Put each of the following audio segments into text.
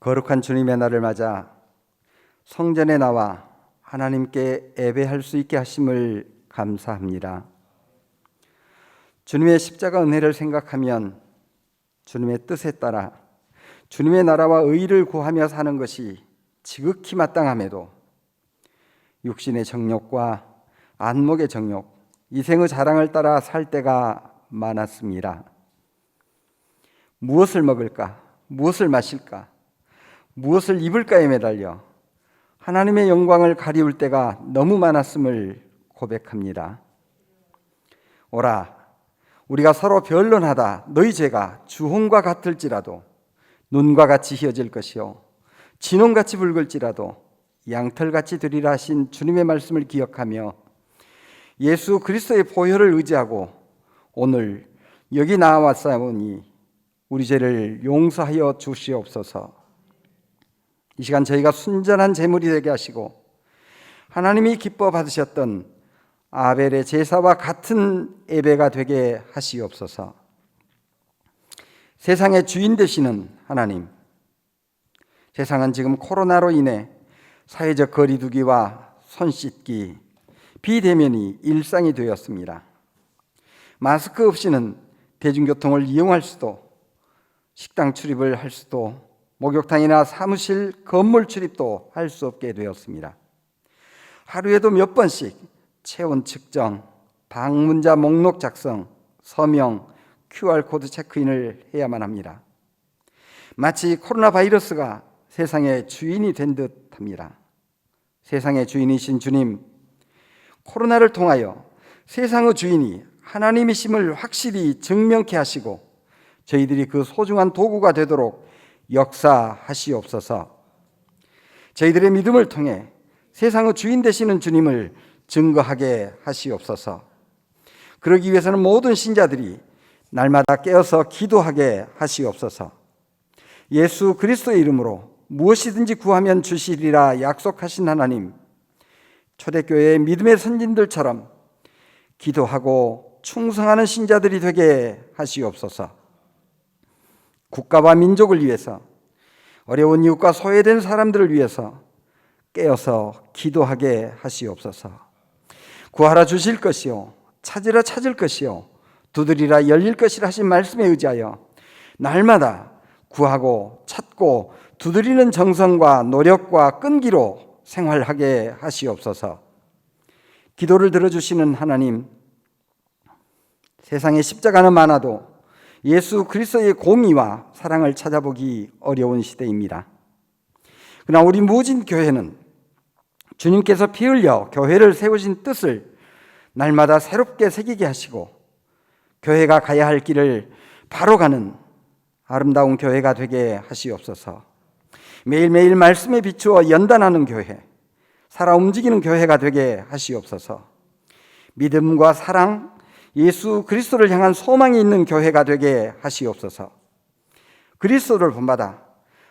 거룩한 주님의 날을 맞아 성전에 나와 하나님께 예배할 수 있게 하심을 감사합니다. 주님의 십자가 은혜를 생각하면 주님의 뜻에 따라 주님의 나라와 의를 구하며 사는 것이 지극히 마땅함에도 육신의 정욕과 안목의 정욕, 이생의 자랑을 따라 살 때가 많았습니다. 무엇을 먹을까? 무엇을 마실까? 무엇을 입을까에 매달려 하나님의 영광을 가리울 때가 너무 많았음을 고백합니다. 오라, 우리가 서로 변론하다 너희 죄가 주홍과 같을지라도 눈과 같이 희어질 것이요 진홍같이 붉을지라도 양털같이 되리라 하신 주님의 말씀을 기억하며 예수 그리스도의 보혈을 의지하고 오늘 여기 나와왔사오니 우리 죄를 용서하여 주시옵소서. 이 시간 저희가 순전한 제물이 되게 하시고 하나님이 기뻐 받으셨던 아벨의 제사와 같은 예배가 되게 하시옵소서. 세상의 주인 되시는 하나님, 세상은 지금 코로나로 인해 사회적 거리두기와 손 씻기, 비대면이 일상이 되었습니다. 마스크 없이는 대중교통을 이용할 수도, 식당 출입을 할 수도, 목욕탕이나 사무실 건물 출입도 할 수 없게 되었습니다. 하루에도 몇 번씩 체온 측정, 방문자 목록 작성, 서명, QR코드 체크인을 해야만 합니다. 마치 코로나 바이러스가 세상의 주인이 된 듯합니다. 세상의 주인이신 주님, 코로나를 통하여 세상의 주인이 하나님이심을 확실히 증명케 하시고 저희들이 그 소중한 도구가 되도록 역사하시옵소서. 저희들의 믿음을 통해 세상의 주인 되시는 주님을 증거하게 하시옵소서. 그러기 위해서는 모든 신자들이 날마다 깨어서 기도하게 하시옵소서. 예수 그리스도의 이름으로 무엇이든지 구하면 주시리라 약속하신 하나님, 초대교회의 믿음의 선진들처럼 기도하고 충성하는 신자들이 되게 하시옵소서. 국가와 민족을 위해서, 어려운 이웃과 소외된 사람들을 위해서 깨어서 기도하게 하시옵소서. 구하라 주실 것이요 찾으라 찾을 것이요 두드리라 열릴 것이라 하신 말씀에 의지하여 날마다 구하고 찾고 두드리는 정성과 노력과 끈기로 생활하게 하시옵소서. 기도를 들어주시는 하나님, 세상에 십자가는 많아도 예수 그리스도의 공의와 사랑을 찾아보기 어려운 시대입니다. 그러나 우리 무진 교회는 주님께서 피 흘려 교회를 세우신 뜻을 날마다 새롭게 새기게 하시고 교회가 가야 할 길을 바로 가는 아름다운 교회가 되게 하시옵소서. 매일매일 말씀에 비추어 연단하는 교회, 살아 움직이는 교회가 되게 하시옵소서. 믿음과 사랑, 예수 그리스도를 향한 소망이 있는 교회가 되게 하시옵소서. 그리스도를 본받아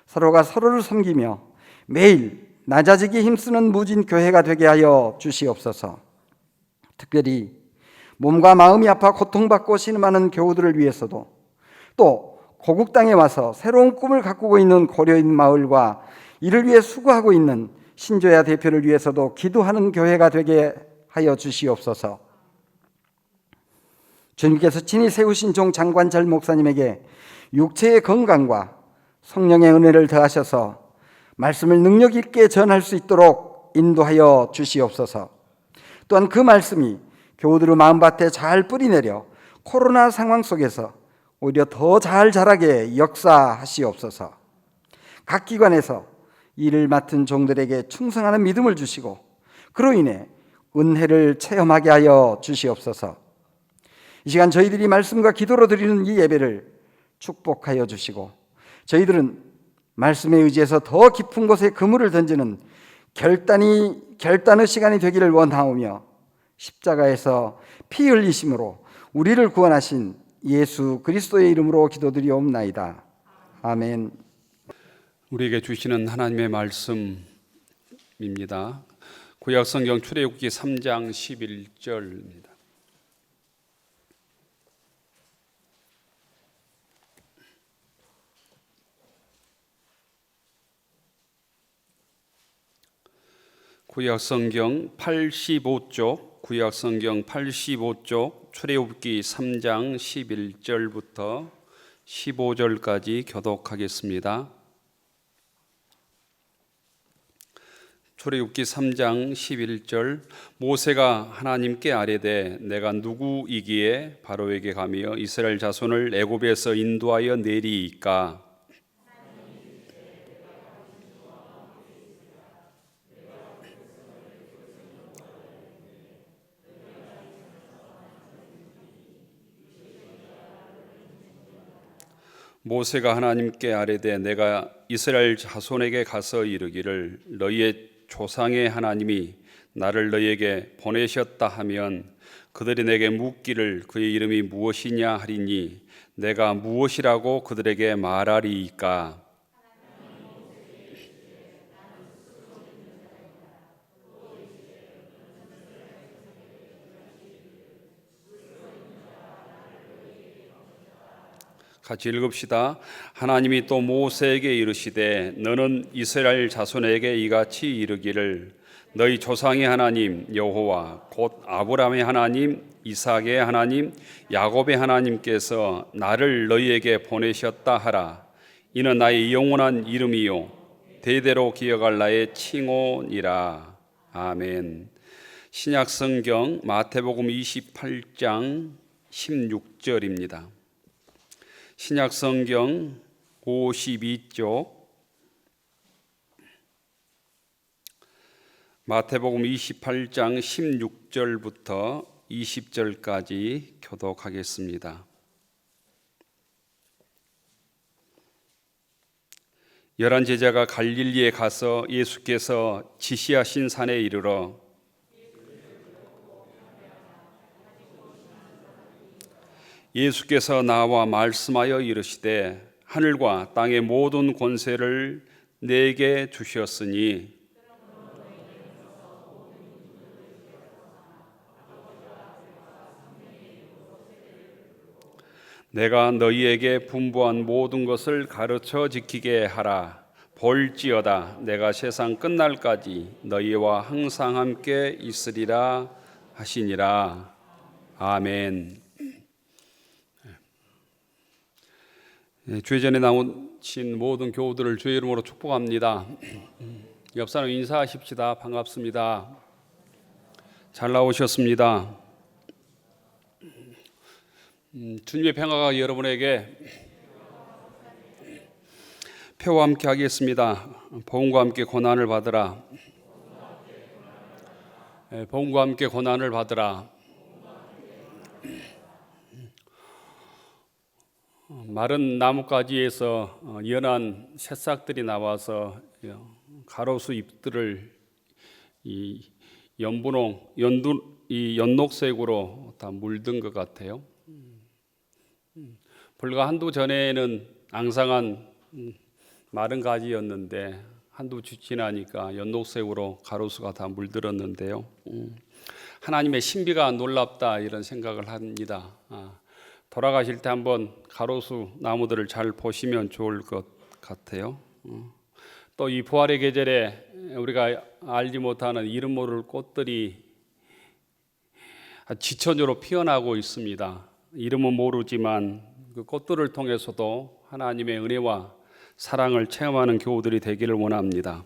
서로가 서로를 섬기며 매일 낮아지기 힘쓰는 무진 교회가 되게 하여 주시옵소서. 특별히 몸과 마음이 아파 고통받고 신음하는 교우들을 위해서도, 또 고국 땅에 와서 새로운 꿈을 가꾸고 있는 고려인 마을과 이를 위해 수고하고 있는 신조야 대표를 위해서도 기도하는 교회가 되게 하여 주시옵소서. 주님께서 친히 세우신 종 장관절 목사님에게 육체의 건강과 성령의 은혜를 더하셔서 말씀을 능력 있게 전할 수 있도록 인도하여 주시옵소서. 또한 그 말씀이 교우들의 마음밭에 잘 뿌리내려 코로나 상황 속에서 오히려 더 잘 자라게 역사하시옵소서. 각 기관에서 일을 맡은 종들에게 충성하는 믿음을 주시고 그로 인해 은혜를 체험하게 하여 주시옵소서. 이 시간 저희들이 말씀과 기도로 드리는 이 예배를 축복하여 주시고 저희들은 말씀에 의지해서 더 깊은 곳에 그물을 던지는 결단의 시간이 되기를 원하오며 십자가에서 피 흘리심으로 우리를 구원하신 예수 그리스도의 이름으로 기도드리옵나이다. 아멘. 우리에게 주시는 하나님의 말씀입니다. 구약성경 출애굽기 3장 11절입니다. 구약성경 85쪽, 구약성경 85쪽 출애굽기 3장 11절부터 15절까지 교독하겠습니다. 출애굽기 3장 11절. 모세가 하나님께 아뢰되 내가 누구이기에 바로에게 가며 이스라엘 자손을 애굽에서 인도하여 내리이까. 모세가 하나님께 아뢰되 내가 이스라엘 자손에게 가서 이르기를 너희의 조상의 하나님이 나를 너희에게 보내셨다 하면 그들이 내게 묻기를 그의 이름이 무엇이냐 하리니 내가 무엇이라고 그들에게 말하리이까. 같이 읽읍시다. 하나님이 또 모세에게 이르시되 너는 이스라엘 자손에게 이같이 이르기를 너희 조상의 하나님 여호와 곧 아브라함의 하나님 이삭의 하나님 야곱의 하나님께서 나를 너희에게 보내셨다 하라. 이는 나의 영원한 이름이요 대대로 기억할 나의 칭호니라. 아멘. 신약성경 마태복음 28장 16절입니다. 신약성경 52쪽 마태복음 28장 16절부터 20절까지 교독하겠습니다. 열한 제자가 갈릴리에 가서 예수께서 지시하신 산에 이르러 예수께서 나와 말씀하여 이르시되 하늘과 땅의 모든 권세를 내게 주셨으니 내가 너희에게 분부한 모든 것을 가르쳐 지키게 하라. 볼지어다 내가 세상 끝날까지 너희와 항상 함께 있으리라 하시니라. 아멘. 주의 전에 나오신 모든 교우들을 주의 이름으로 축복합니다. 옆 사람 인사하십시다. 반갑습니다. 잘 나오셨습니다. 주님의 평화가 여러분에게 표와 함께 하겠습니다. 복음과 함께 고난을 받으라. 복음과 함께 고난을 받으라. 마른 나뭇가지에서 연한 새싹들이 나와서 가로수 잎들을 이 연녹색으로 다 물든 것 같아요. 불과 한두 전에는 앙상한 마른 가지였는데 한두 주 지나니까 연녹색으로 가로수가 다 물들었는데요. 하나님의 신비가 놀랍다 이런 생각을 합니다. 돌아가실 때 한번 가로수 나무들을 잘 보시면 좋을 것 같아요. 또 이 부활의 계절에 우리가 알지 못하는 이름 모를 꽃들이 지천으로 피어나고 있습니다. 이름은 모르지만 그 꽃들을 통해서도 하나님의 은혜와 사랑을 체험하는 교우들이 되기를 원합니다.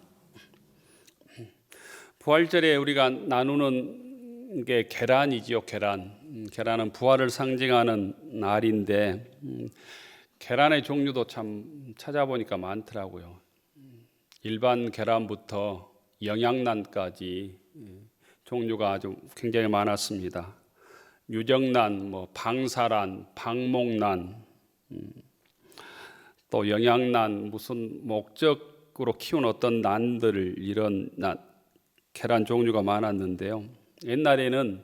부활절에 우리가 나누는 게 계란이지요. 계란은 부활을 상징하는 날인데 계란의 종류도 참 찾아보니까 많더라고요. 일반 계란부터 영양난까지 종류가 아주 굉장히 많았습니다. 유정난, 방사란, 방목난, 또 영양난, 무슨 목적으로 키운 어떤 난들 이런 계란 종류가 많았는데요. 옛날에는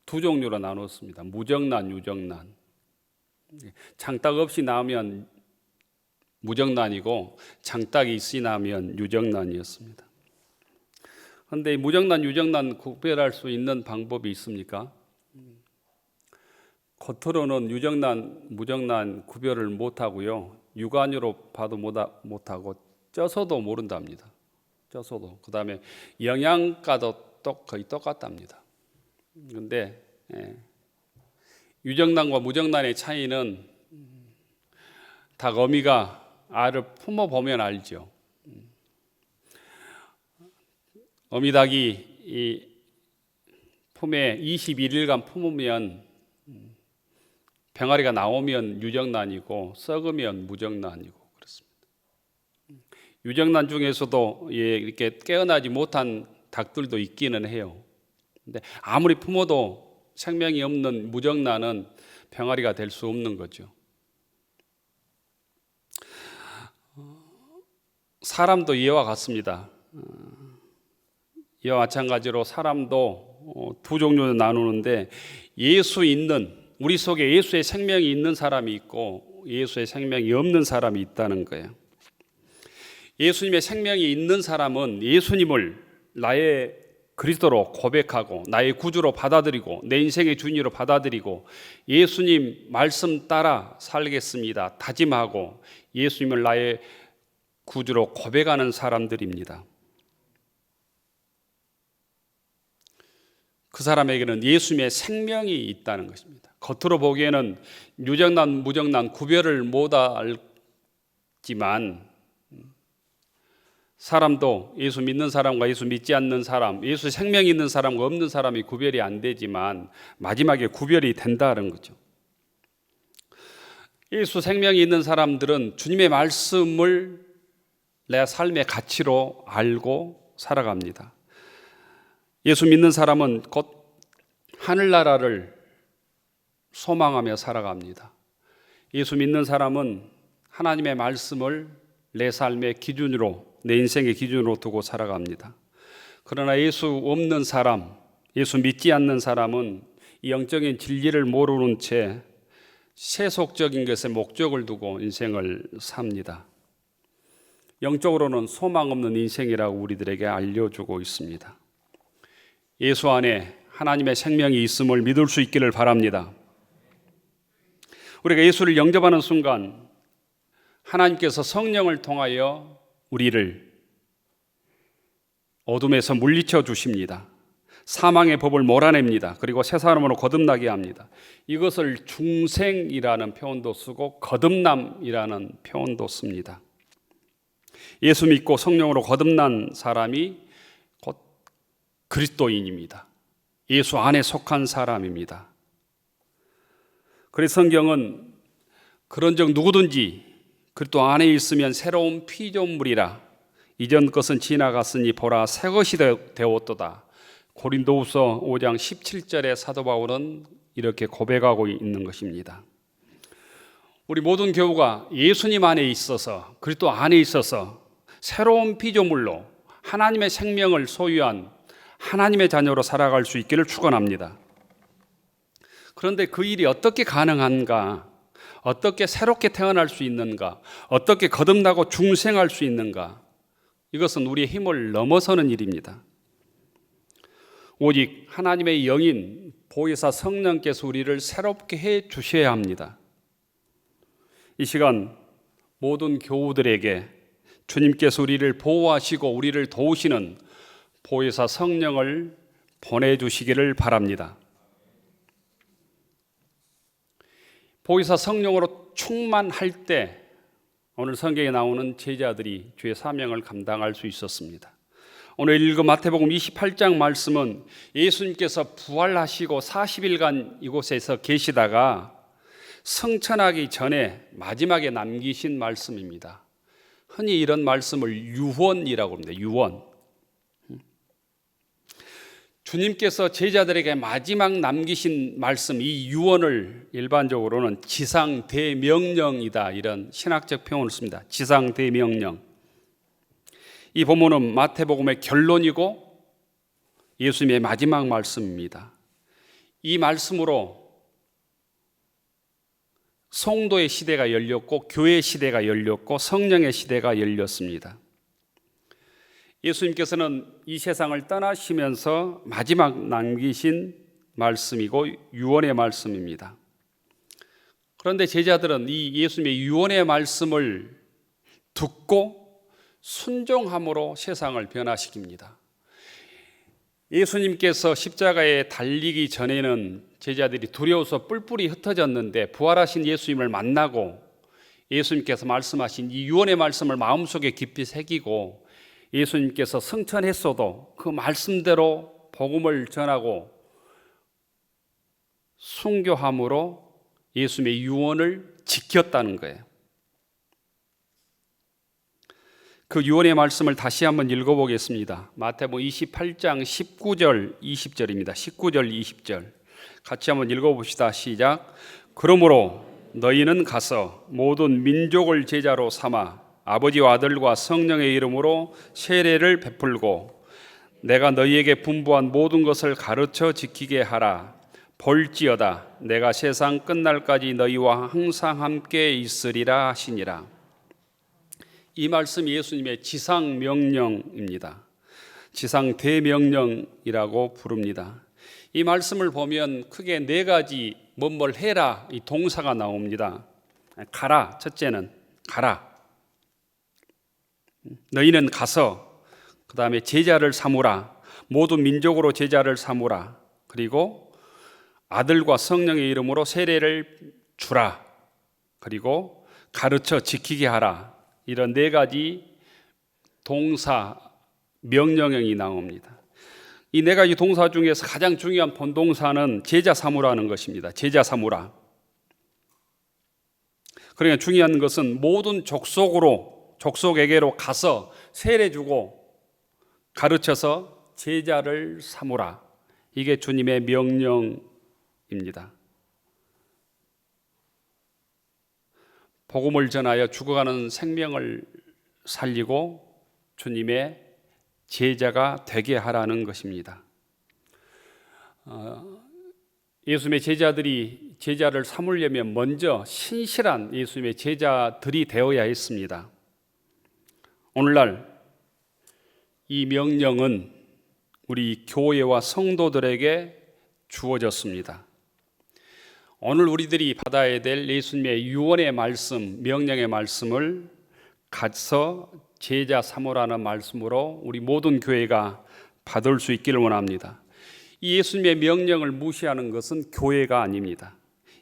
두 종류로 나눴습니다. 무정난, 유정난. 장딱 없이 나오면 무정난이고 장딱이 있이 나오면 유정난이었습니다. 그런데 무정난, 유정난 구별할 수 있는 방법이 있습니까? 겉으로는 유정난, 무정난 구별을 못하고요. 육안으로 봐도 못하고 쪄서도 모른답니다. 쪄서도. 그 다음에 영양가도 거의 똑같답니다. 그런데 유정란과 무정란의 차이는 닭 어미가 알을 품어보면 알죠. 어미닭이 이 품에 21일간 품으면 병아리가 나오면 유정란이고 썩으면 무정란이고 그렇습니다. 유정란 중에서도 이렇게 깨어나지 못한 닭들도 있기는 해요. 근데 아무리 품어도 생명이 없는 무정란은 병아리가 될 수 없는 거죠. 사람도 이와 같습니다. 이와 마찬가지로 사람도 두 종류로 나누는데 예수 있는, 우리 속에 예수의 생명이 있는 사람이 있고 예수의 생명이 없는 사람이 있다는 거예요. 예수님의 생명이 있는 사람은 예수님을 나의 그리스도로 고백하고 나의 구주로 받아들이고 내 인생의 주인으로 받아들이고 예수님 말씀 따라 살겠습니다 다짐하고 예수님을 나의 구주로 고백하는 사람들입니다. 그 사람에게는 예수님의 생명이 있다는 것입니다. 겉으로 보기에는 유정란, 무정란 구별을 못 알지만 사람도 예수 믿는 사람과 예수 믿지 않는 사람, 예수 생명이 있는 사람과 없는 사람이 구별이 안 되지만 마지막에 구별이 된다는 거죠. 예수 생명이 있는 사람들은 주님의 말씀을 내 삶의 가치로 알고 살아갑니다. 예수 믿는 사람은 곧 하늘나라를 소망하며 살아갑니다. 예수 믿는 사람은 하나님의 말씀을 내 삶의 기준으로, 내 인생의 기준으로 두고 살아갑니다. 그러나 예수 없는 사람, 예수 믿지 않는 사람은 이 영적인 진리를 모르는 채 세속적인 것에 목적을 두고 인생을 삽니다. 영적으로는 소망 없는 인생이라고 우리들에게 알려주고 있습니다. 예수 안에 하나님의 생명이 있음을 믿을 수 있기를 바랍니다. 우리가 예수를 영접하는 순간 하나님께서 성령을 통하여 우리를 어둠에서 물리쳐 주십니다. 사망의 법을 몰아냅니다. 그리고 새 사람으로 거듭나게 합니다. 이것을 중생이라는 표현도 쓰고 거듭남이라는 표현도 씁니다. 예수 믿고 성령으로 거듭난 사람이 곧 그리스도인입니다. 예수 안에 속한 사람입니다. 그래서 성경은 그런즉 누구든지 그리스도 안에 있으면 새로운 피조물이라 이전 것은 지나갔으니 보라 새 것이 되었도다. 고린도후서 5장 17절에 사도 바울은 이렇게 고백하고 있는 것입니다. 우리 모든 교우가 예수님 안에 있어서 그리스도 안에 있어서 새로운 피조물로 하나님의 생명을 소유한 하나님의 자녀로 살아갈 수 있기를 축원합니다. 그런데 그 일이 어떻게 가능한가? 어떻게 새롭게 태어날 수 있는가? 어떻게 거듭나고 중생할 수 있는가? 이것은 우리의 힘을 넘어서는 일입니다. 오직 하나님의 영인 보혜사 성령께서 우리를 새롭게 해 주셔야 합니다. 이 시간 모든 교우들에게 주님께서 우리를 보호하시고 우리를 도우시는 보혜사 성령을 보내주시기를 바랍니다. 보혜사 성령으로 충만할 때 오늘 성경에 나오는 제자들이 주의 사명을 감당할 수 있었습니다. 오늘 읽은 마태복음 28장 말씀은 예수님께서 부활하시고 40일간 이곳에서 계시다가 승천하기 전에 마지막에 남기신 말씀입니다. 흔히 이런 말씀을 유언이라고 합니다. 유언. 주님께서 제자들에게 마지막 남기신 말씀, 이 유언을 일반적으로는 지상대명령이다, 이런 신학적 표현을 씁니다. 지상대명령. 이 본문은 마태복음의 결론이고 예수님의 마지막 말씀입니다. 이 말씀으로 성도의 시대가 열렸고 교회의 시대가 열렸고 성령의 시대가 열렸습니다. 예수님께서는 이 세상을 떠나시면서 마지막 남기신 말씀이고 유언의 말씀입니다. 그런데 제자들은 이 예수님의 유언의 말씀을 듣고 순종함으로 세상을 변화시킵니다. 예수님께서 십자가에 달리기 전에는 제자들이 두려워서 뿔뿔이 흩어졌는데 부활하신 예수님을 만나고 예수님께서 말씀하신 이 유언의 말씀을 마음속에 깊이 새기고 예수님께서 승천했어도 그 말씀대로 복음을 전하고 순교함으로 예수님의 유언을 지켰다는 거예요. 그 유언의 말씀을 다시 한번 읽어보겠습니다. 마태복음 28장 19절 20절입니다. 19절 20절 같이 한번 읽어봅시다. 시작. 그러므로 너희는 가서 모든 민족을 제자로 삼아 아버지와 아들과 성령의 이름으로 세례를 베풀고 내가 너희에게 분부한 모든 것을 가르쳐 지키게 하라. 볼지어다 내가 세상 끝날까지 너희와 항상 함께 있으리라 하시니라. 이 말씀이 예수님의 지상 명령입니다. 지상 대명령이라고 부릅니다. 이 말씀을 보면 크게 네 가지 뭐뭘 해라 이 동사가 나옵니다. 가라, 첫째는 가라. 너희는 가서, 그 다음에 제자를 삼으라. 모든 민족으로 제자를 삼으라. 그리고 아들과 성령의 이름으로 세례를 주라. 그리고 가르쳐 지키게 하라. 이런 네 가지 동사 명령형이 나옵니다. 이 네 가지 동사 중에서 가장 중요한 본동사는 제자 삼으라는 것입니다. 제자 삼으라. 그러니까 중요한 것은 모든 족속에게로 가서 세례 주고 가르쳐서 제자를 삼으라. 이게 주님의 명령입니다. 복음을 전하여 죽어가는 생명을 살리고 주님의 제자가 되게 하라는 것입니다. 예수님의 제자들이 제자를 삼으려면 먼저 신실한 예수님의 제자들이 되어야 했습니다. 오늘날 이 명령은 우리 교회와 성도들에게 주어졌습니다. 오늘 우리들이 받아야 될 예수님의 유언의 말씀, 명령의 말씀을 가서 제자 삼으라는 말씀으로 우리 모든 교회가 받을 수 있기를 원합니다. 이 예수님의 명령을 무시하는 것은 교회가 아닙니다.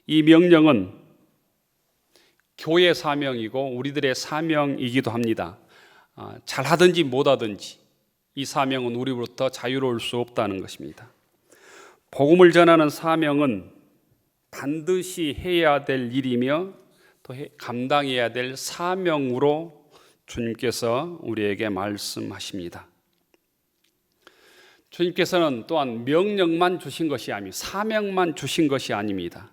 이 명령은 교회 사명이고 우리들의 사명이기도 합니다. 잘하든지 못하든지 이 사명은 우리로부터 자유로울 수 없다는 것입니다. 복음을 전하는 사명은 반드시 해야 될 일이며 또 감당해야 될 사명으로 주님께서 우리에게 말씀하십니다. 주님께서는 또한 명령만 주신 것이 아니고 사명만 주신 것이 아닙니다.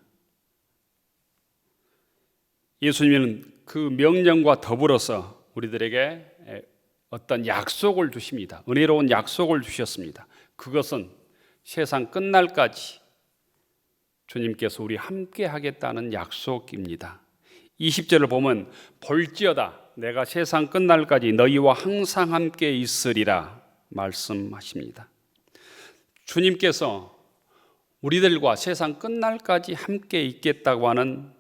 예수님은 그 명령과 더불어서 우리들에게 어떤 약속을 주십니다. 은혜로운 약속을 주셨습니다. 그것은 세상 끝날까지 주님께서 우리 함께 하겠다는 약속입니다. 20절을 보면 볼지어다 내가 세상 끝날까지 너희와 항상 함께 있으리라 말씀하십니다. 주님께서 우리들과 세상 끝날까지 함께 있겠다고 하는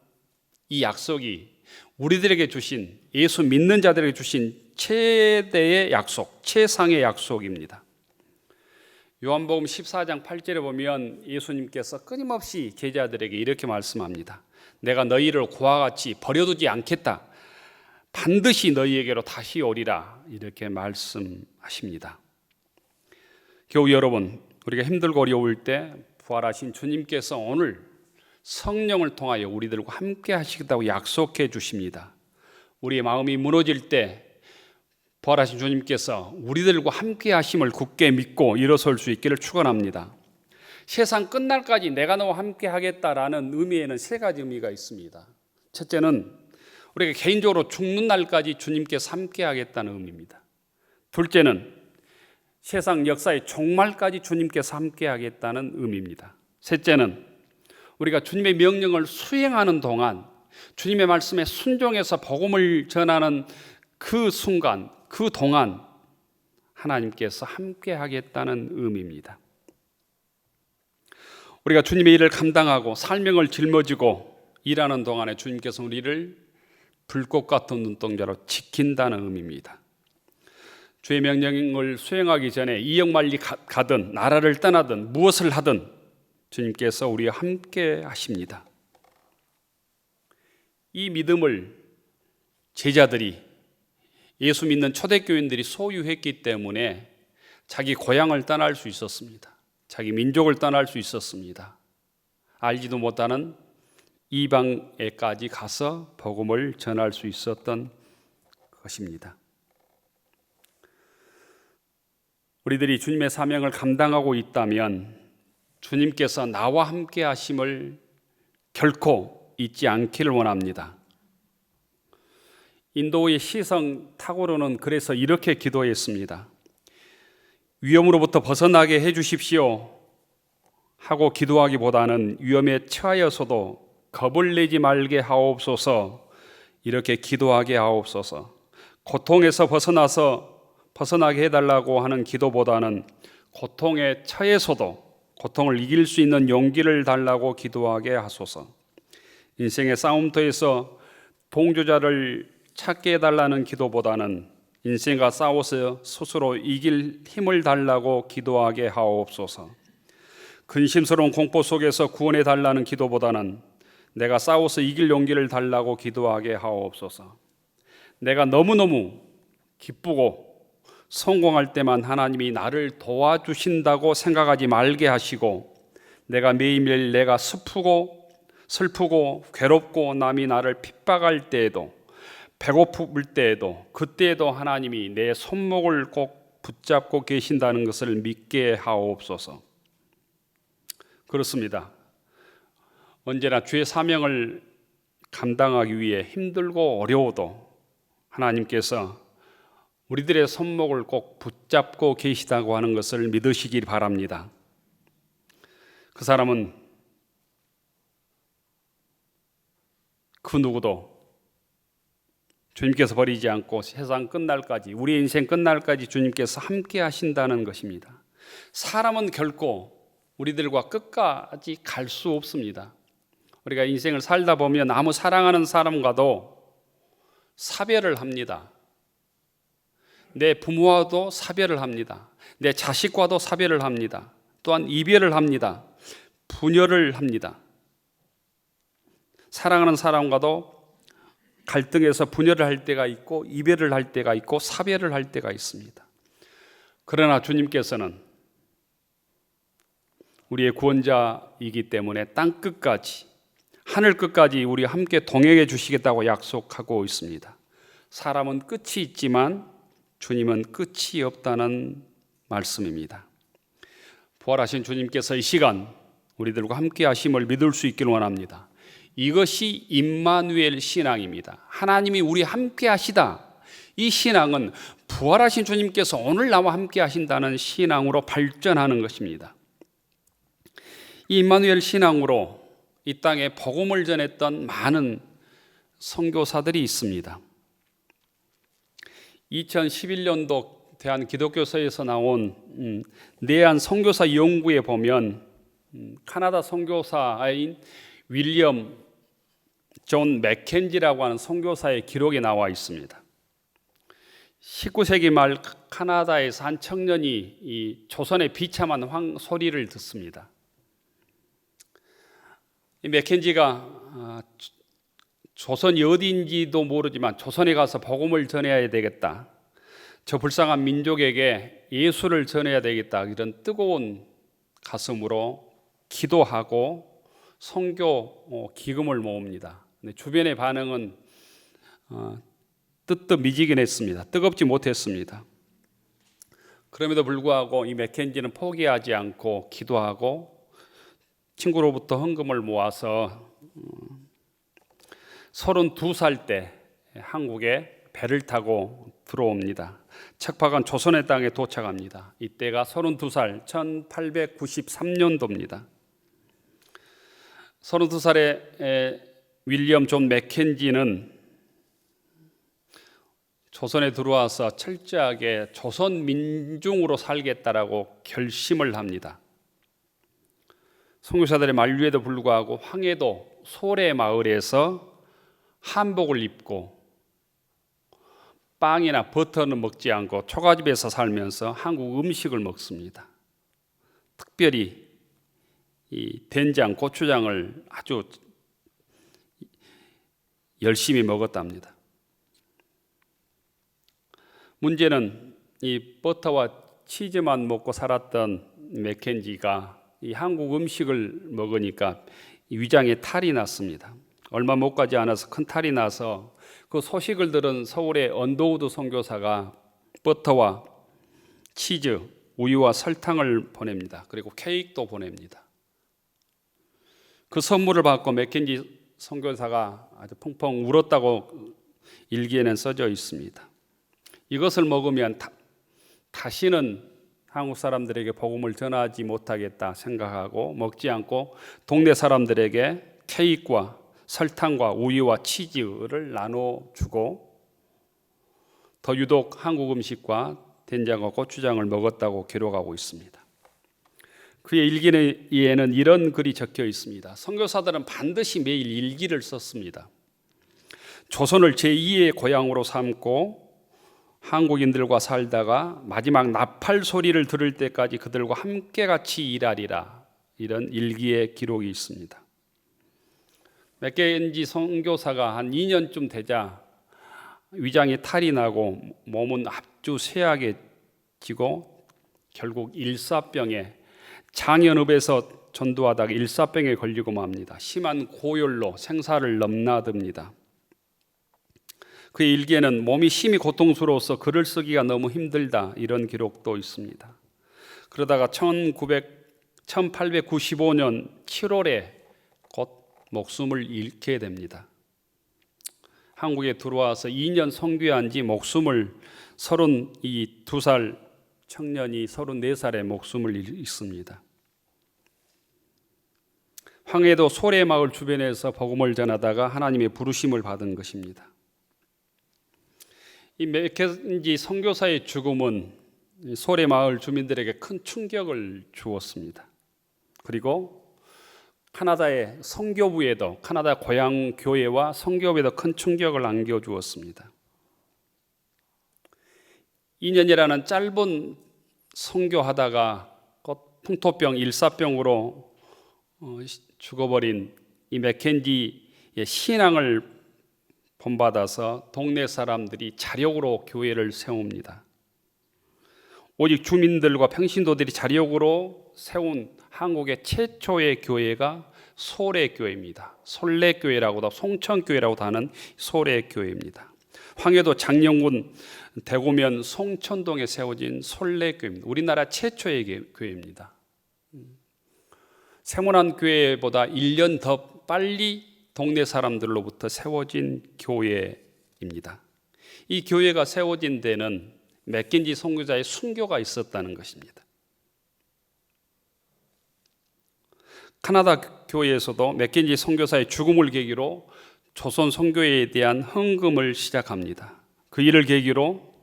이 약속이 우리들에게 주신, 예수 믿는 자들에게 주신 최대의 약속, 최상의 약속입니다. 요한복음 14장 8절에 보면 예수님께서 끊임없이 제자들에게 이렇게 말씀합니다. 내가 너희를 고와 같이 버려두지 않겠다. 반드시 너희에게로 다시 오리라. 이렇게 말씀하십니다. 교우 여러분, 우리가 힘들고 어려울 때 부활하신 주님께서 오늘 성령을 통하여 우리들과 함께 하시겠다고 약속해 주십니다. 우리의 마음이 무너질 때 부활하신 주님께서 우리들과 함께 하심을 굳게 믿고 일어설 수 있기를 축원합니다. 세상 끝날까지 내가 너와 함께 하겠다라는 의미에는 세 가지 의미가 있습니다. 첫째는 우리가 개인적으로 죽는 날까지 주님께서 함께 하겠다는 의미입니다. 둘째는 세상 역사의 종말까지 주님께서 함께 하겠다는 의미입니다. 셋째는 우리가 주님의 명령을 수행하는 동안 주님의 말씀에 순종해서 복음을 전하는 그 순간, 그 동안 하나님께서 함께 하겠다는 의미입니다. 우리가 주님의 일을 감당하고 사명을 짊어지고 일하는 동안에 주님께서 우리를 불꽃 같은 눈동자로 지킨다는 의미입니다. 주의 명령을 수행하기 전에 이역만리 가든 나라를 떠나든 무엇을 하든 주님께서 우리와 함께 하십니다. 이 믿음을 제자들이, 예수 믿는 초대교인들이 소유했기 때문에 자기 고향을 떠날 수 있었습니다. 자기 민족을 떠날 수 있었습니다. 알지도 못하는 이방에까지 가서 복음을 전할 수 있었던 것입니다. 우리들이 주님의 사명을 감당하고 있다면 주님께서 나와 함께 하심을 결코 잊지 않기를 원합니다. 인도의 시성 타고로는 그래서 이렇게 기도했습니다. 위험으로부터 벗어나게 해주십시오 하고 기도하기보다는 위험에 처하여서도 겁을 내지 말게 하옵소서, 이렇게 기도하게 하옵소서. 고통에서 벗어나게 해달라고 하는 기도보다는 고통에 처해서도 고통을 이길 수 있는 용기를 달라고 기도하게 하소서. 인생의 싸움터에서 동조자를 찾게 해달라는 기도보다는 인생과 싸워서 스스로 이길 힘을 달라고 기도하게 하옵소서. 근심스러운 공포 속에서 구원해 달라는 기도보다는 내가 싸워서 이길 용기를 달라고 기도하게 하옵소서. 내가 너무너무 기쁘고 성공할 때만 하나님이 나를 도와주신다고 생각하지 말게 하시고, 내가 매일매일 내가 슬프고 괴롭고 남이 나를 핍박할 때에도, 배고플 때에도, 그때에도 하나님이 내 손목을 꼭 붙잡고 계신다는 것을 믿게 하옵소서. 그렇습니다. 언제나 주의 사명을 감당하기 위해 힘들고 어려워도 하나님께서 우리들의 손목을 꼭 붙잡고 계시다고 하는 것을 믿으시길 바랍니다. 그 사람은 그 누구도 주님께서 버리지 않고 세상 끝날까지, 우리 인생 끝날까지 주님께서 함께 하신다는 것입니다. 사람은 결코 우리들과 끝까지 갈 수 없습니다. 우리가 인생을 살다 보면 아무 사랑하는 사람과도 사별을 합니다. 내 부모와도 사별을 합니다. 내 자식과도 사별을 합니다. 또한 이별을 합니다. 분열을 합니다. 사랑하는 사람과도 갈등해서 분열을 할 때가 있고, 이별을 할 때가 있고, 사별을 할 때가 있습니다. 그러나 주님께서는 우리의 구원자이기 때문에 땅 끝까지, 하늘 끝까지 우리와 함께 동행해 주시겠다고 약속하고 있습니다. 사람은 끝이 있지만 주님은 끝이 없다는 말씀입니다. 부활하신 주님께서 이 시간 우리들과 함께 하심을 믿을 수 있기를 원합니다. 이것이 임마누엘 신앙입니다. 하나님이 우리 함께 하시다. 이 신앙은 부활하신 주님께서 오늘 나와 함께 하신다는 신앙으로 발전하는 것입니다. 이 임마누엘 신앙으로 이 땅에 복음을 전했던 많은 선교사들이 있습니다. 2011년도 대한기독교서에서 나온 내한 선교사 연구에 보면 카나다 선교사인 윌리엄 존 맥켄지라고 하는 선교사의 기록이 나와 있습니다. 19세기 말 카나다에서 한 청년이 이 조선의 비참한 소리를 듣습니다. 이 맥켄지가 조선이 어디인지도 모르지만 조선에 가서 복음을 전해야 되겠다, 저 불쌍한 민족에게 예수를 전해야 되겠다, 이런 뜨거운 가슴으로 기도하고 선교 기금을 모읍니다. 근데 주변의 반응은 뜨뜻미지근했습니다. 뜨겁지 못했습니다. 그럼에도 불구하고 이 맥켄지는 포기하지 않고 기도하고 친구로부터 헌금을 모아서 32살 때 한국에 배를 타고 들어옵니다. 척박한 조선의 땅에 도착합니다. 이때가 32살 1893년도입니다. 32살의 윌리엄 존 맥켄지는 조선에 들어와서 철저하게 조선 민중으로 살겠다라고 결심을 합니다. 선교사들의 만류에도 불구하고 황해도 소래 마을에서 한복을 입고 빵이나 버터는 먹지 않고 초가집에서 살면서 한국 음식을 먹습니다. 특별히 이 된장, 고추장을 아주 열심히 먹었답니다. 문제는 이 버터와 치즈만 먹고 살았던 맥켄지가 이 한국 음식을 먹으니까 위장에 탈이 났습니다. 얼마 못 가지 않아서 큰 탈이 나서 그 소식을 들은 서울의 언더우드 선교사가 버터와 치즈, 우유와 설탕을 보냅니다. 그리고 케이크도 보냅니다. 그 선물을 받고 맥켄지 선교사가 아주 펑펑 울었다고 일기에는 써져 있습니다. 이것을 먹으면 다시는 한국 사람들에게 복음을 전하지 못하겠다 생각하고 먹지 않고 동네 사람들에게 케이크와 설탕과 우유와 치즈를 나눠주고 더 유독 한국 음식과 된장과 고추장을 먹었다고 기록하고 있습니다. 그의 일기에는 이런 글이 적혀 있습니다. 선교사들은 반드시 매일 일기를 썼습니다. 조선을 제2의 고향으로 삼고 한국인들과 살다가 마지막 나팔 소리를 들을 때까지 그들과 함께 같이 일하리라, 이런 일기의 기록이 있습니다. 맥켄지 선교사가 한 2년쯤 되자 위장에 탈이 나고 몸은 아주 쇠약해지고 결국 일사병에, 장현읍에서 전도하다가 일사병에 걸리고 맙니다. 심한 고열로 생사를 넘나듭니다. 그의 일기에는 몸이 심히 고통스러워서 글을 쓰기가 너무 힘들다, 이런 기록도 있습니다. 그러다가 1895년 7월에 곧 목숨을 잃게 됩니다. 한국에 들어와서 2년 선교한 지 목숨을 32살 청년이 34살에 목숨을 잃습니다. 황해도 소래마을 주변에서 복음을 전하다가 하나님의 부르심을 받은 것입니다. 이 맥켄지 선교사의 죽음은 소래마을 주민들에게 큰 충격을 주었습니다. 그리고 카나다의 선교부에도, 카나다 고향 교회와 선교부에도 큰 충격을 안겨주었습니다. 2년이라는 짧은 선교하다가 곧 풍토병, 일사병으로 죽어버린 이 맥켄지의 신앙을 본받아서 동네 사람들이 자력으로 교회를 세웁니다. 오직 주민들과 평신도들이 자력으로 세운 한국의 최초의 교회가 소래교회입니다. 솔래교회라고도, 송천교회라고도 하는 소래교회입니다. 황해도 장영군 대구면 송천동에 세워진 솔래교회입니다. 우리나라 최초의 교회입니다. 세문안 교회보다 1년 더 빨리 동네 사람들로부터 세워진 교회입니다. 이 교회가 세워진 데는 맥켄지 선교사의 순교가 있었다는 것입니다. 카나다 교회에서도 맥켄지 선교사의 죽음을 계기로 조선 선교에 대한 헌금을 시작합니다. 그 일을 계기로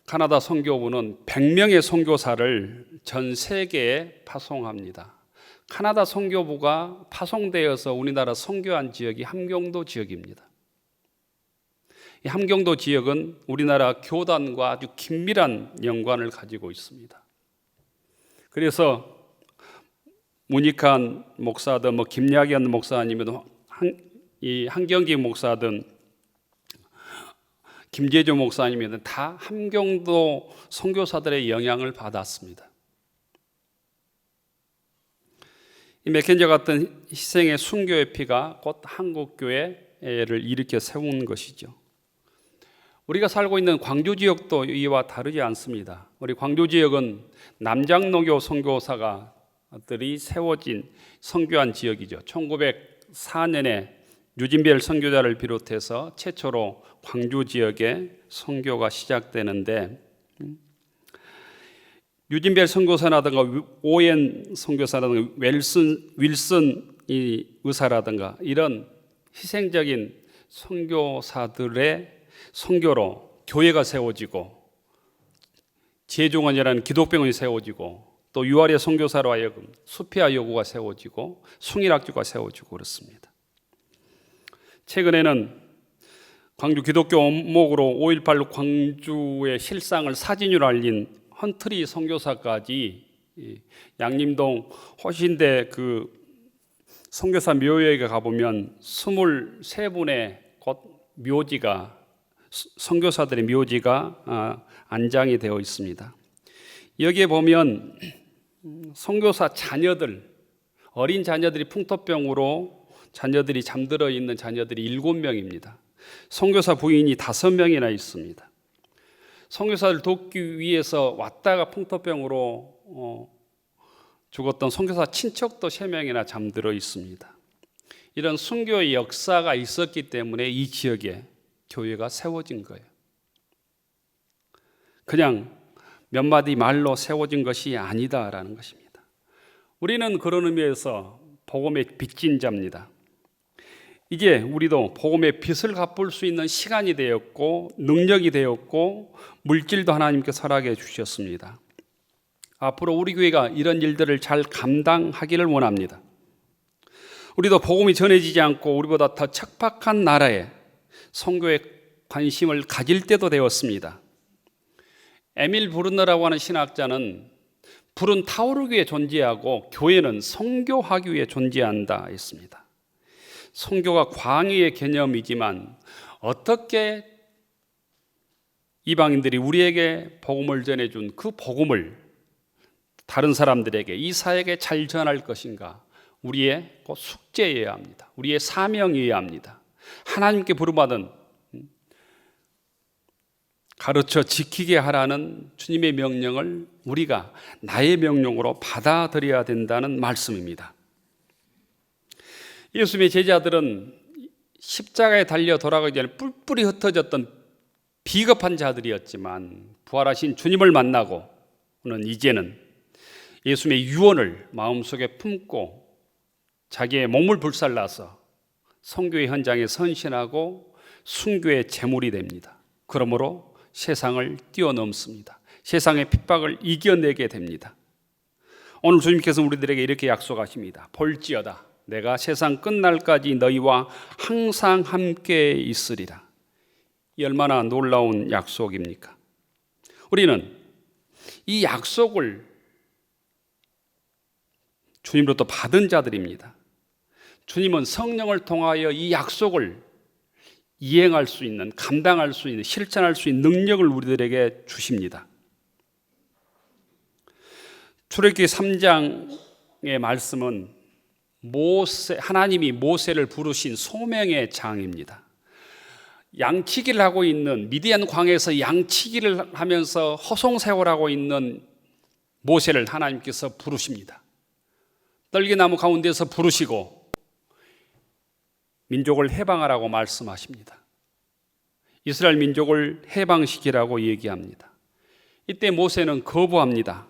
카나다 선교부는 100명의 선교사를 전 세계에 파송합니다. 카나다 선교부가 파송되어서 우리나라 선교한 지역이 함경도 지역입니다. 이 함경도 지역은 우리나라 교단과 아주 긴밀한 연관을 가지고 있습니다. 그래서 문익환 목사든 김약연 목사 아니면 한경기 목사든 김재조 목사님이든 다 함경도 선교사들의 영향을 받았습니다. 이 맥켄지 같은 희생의 순교의 피가 곧 한국교회를 일으켜 세운 것이죠. 우리가 살고 있는 광주 지역도 이와 다르지 않습니다. 우리 광주 지역은 남장로교 선교사들이 세워진 선교한 지역이죠. 1904년에 유진별 선교자를 비롯해서 최초로 광주 지역에 선교가 시작되는데, 유진별 선교사라든가 오엔 선교사라든가 윌슨 의사라든가 이런 희생적인 선교사들의 선교로 교회가 세워지고, 제중원이라는 기독병원이 세워지고, 또 유아래 선교사로 하여금 수피아 여고가 세워지고 숭일학교가 세워지고 그렇습니다. 최근에는 광주 기독교 원목으로 5.18 광주의 실상을 사진으로 알린 헌트리 선교사까지 양림동 호신대 그 선교사 묘역에 가보면 23분의 묘지가 선교사들의 묘지가 안장이 되어 있습니다. 여기에 보면 선교사 자녀들, 어린 자녀들이 풍토병으로 자녀들이 잠들어 있는 자녀들이 7명입니다. 선교사 부인이 5명이나 있습니다. 선교사를 돕기 위해서 왔다가 풍토병으로 죽었던 선교사 친척도 3명이나 잠들어 있습니다. 이런 순교의 역사가 있었기 때문에 이 지역에 교회가 세워진 거예요. 그냥 몇 마디 말로 세워진 것이 아니다라는 것입니다. 우리는 그런 의미에서 복음의 빚진 자입니다. 이제 우리도 복음의 빚을 갚을 수 있는 시간이 되었고 능력이 되었고 물질도 하나님께서 허락해 주셨습니다. 앞으로 우리 교회가 이런 일들을 잘 감당하기를 원합니다. 우리도 복음이 전해지지 않고 우리보다 더 척박한 나라에 선교에 관심을 가질 때도 되었습니다. 에밀 브루너라고 하는 신학자는 불은 타오르기 위해 존재하고 교회는 선교하기 위해 존재한다 했습니다. 선교가 광의의 개념이지만 어떻게 이방인들이 우리에게 복음을 전해준 그 복음을 다른 사람들에게, 이 사회에 잘 전할 것인가, 우리의 숙제여야 합니다. 우리의 사명이어야 합니다. 하나님께 부름받은 가르쳐 지키게 하라는 주님의 명령을 우리가 나의 명령으로 받아들여야 된다는 말씀입니다. 예수님의 제자들은 십자가에 달려 돌아가기 전에 뿔뿔이 흩어졌던 비겁한 자들이었지만 부활하신 주님을 만나고는 이제는 예수님의 유언을 마음속에 품고 자기의 몸을 불살라서 선교의 현장에 선신하고 순교의 제물이 됩니다. 그러므로 세상을 뛰어넘습니다. 세상의 핍박을 이겨내게 됩니다. 오늘 주님께서 우리들에게 이렇게 약속하십니다. 볼지어다 내가 세상 끝날까지 너희와 항상 함께 있으리라. 이 얼마나 놀라운 약속입니까? 우리는 이 약속을 주님으로부터 받은 자들입니다. 주님은 성령을 통하여 이 약속을 이행할 수 있는, 감당할 수 있는, 실천할 수 있는 능력을 우리들에게 주십니다. 출애굽기 3장의 말씀은 하나님이 모세를 부르신 소명의 장입니다. 양치기를 하고 있는, 미디안 광야에서 양치기를 하면서 허송세월하고 있는 모세를 하나님께서 부르십니다. 떨기나무 가운데서 부르시고 민족을 해방하라고 말씀하십니다. 이스라엘 민족을 해방시키라고 얘기합니다. 이때 모세는 거부합니다.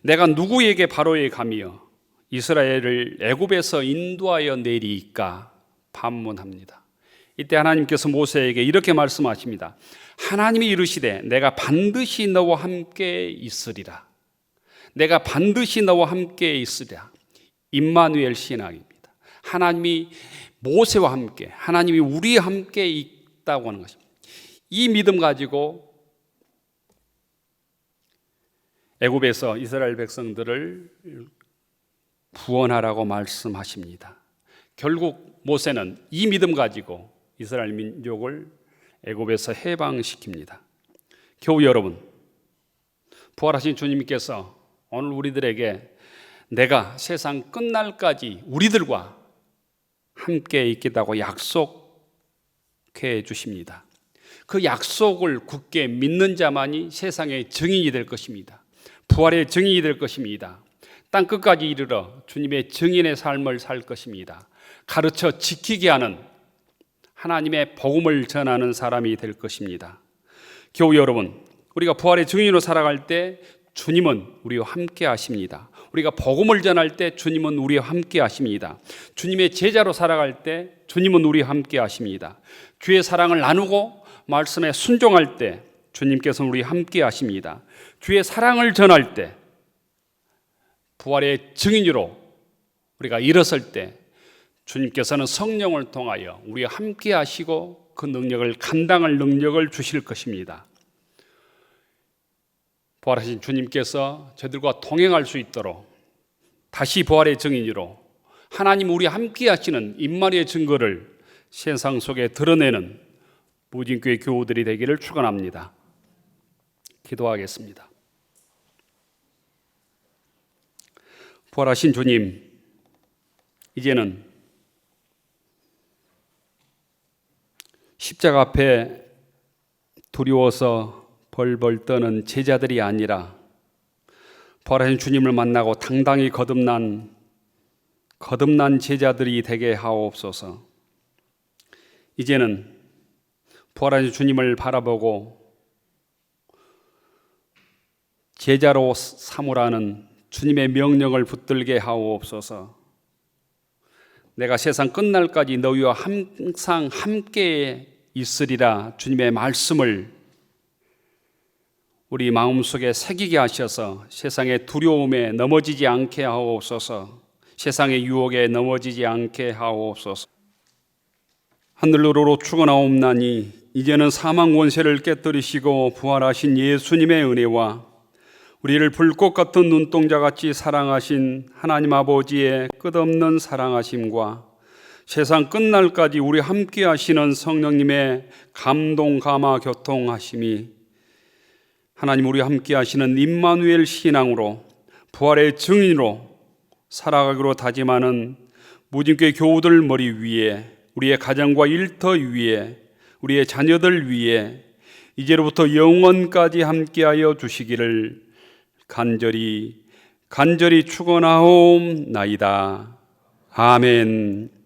내가 누구에게 바로에 가며 이스라엘을 애굽에서 인도하여 내리이까 반문합니다. 이때 하나님께서 모세에게 이렇게 말씀하십니다. 하나님이 이르시되 내가 반드시 너와 함께 있으리라. 내가 반드시 너와 함께 있으리라. 임마누엘 신앙입니다. 하나님이 모세와 함께, 하나님이 우리와 함께 있다고 하는 것입니다. 이 믿음 가지고 애굽에서 이스라엘 백성들을 구원하라고 말씀하십니다. 결국 모세는 이 믿음 가지고 이스라엘 민족을 애굽에서 해방시킵니다. 교우 여러분, 부활하신 주님께서 오늘 우리들에게 내가 세상 끝날까지 우리들과 함께 있겠다고 약속해 주십니다. 그 약속을 굳게 믿는 자만이 세상의 증인이 될 것입니다. 부활의 증인이 될 것입니다. 땅 끝까지 이르러 주님의 증인의 삶을 살 것입니다. 가르쳐 지키게 하는 하나님의 복음을 전하는 사람이 될 것입니다. 교우 여러분, 우리가 부활의 증인으로 살아갈 때 주님은 우리와 함께 하십니다. 우리가 복음을 전할 때 주님은 우리와 함께 하십니다. 주님의 제자로 살아갈 때 주님은 우리와 함께 하십니다. 주의 사랑을 나누고 말씀에 순종할 때 주님께서는 우리와 함께 하십니다. 주의 사랑을 전할 때 부활의 증인으로 우리가 일어설 때 주님께서는 성령을 통하여 우리와 함께 하시고 그 능력을 감당할 능력을 주실 것입니다. 부활하신 주님께서 저들과 동행할 수 있도록 다시 부활의 증인으로 하나님 우리 함께 하시는 임마누엘의 증거를 세상 속에 드러내는 무진교회 교우들이 되기를 축원합니다. 기도하겠습니다. 부활하신 주님, 이제는 십자가 앞에 두려워서 벌벌 떠는 제자들이 아니라 부활하신 주님을 만나고 당당히 거듭난 제자들이 되게 하옵소서. 이제는 부활하신 주님을 바라보고 제자로 삼으라는 주님의 명령을 붙들게 하옵소서. 내가 세상 끝날까지 너희와 항상 함께 있으리라 주님의 말씀을 우리 마음속에 새기게 하셔서 세상의 두려움에 넘어지지 않게 하옵소서. 세상의 유혹에 넘어지지 않게 하옵소서. 하늘로로 축원하옵나니 이제는 사망 권세를 깨뜨리시고 부활하신 예수님의 은혜와 우리를 불꽃 같은 눈동자같이 사랑하신 하나님 아버지의 끝없는 사랑하심과 세상 끝날까지 우리 함께 하시는 성령님의 감동 감화 교통하심이 하나님 우리 함께 하시는 임마누엘 신앙으로 부활의 증인으로 살아가기로 다짐하는 무진교회 교우들 머리 위에 우리의 가정과 일터 위에 우리의 자녀들 위에 이제로부터 영원까지 함께하여 주시기를 간절히 축원하옵나이다. 아멘.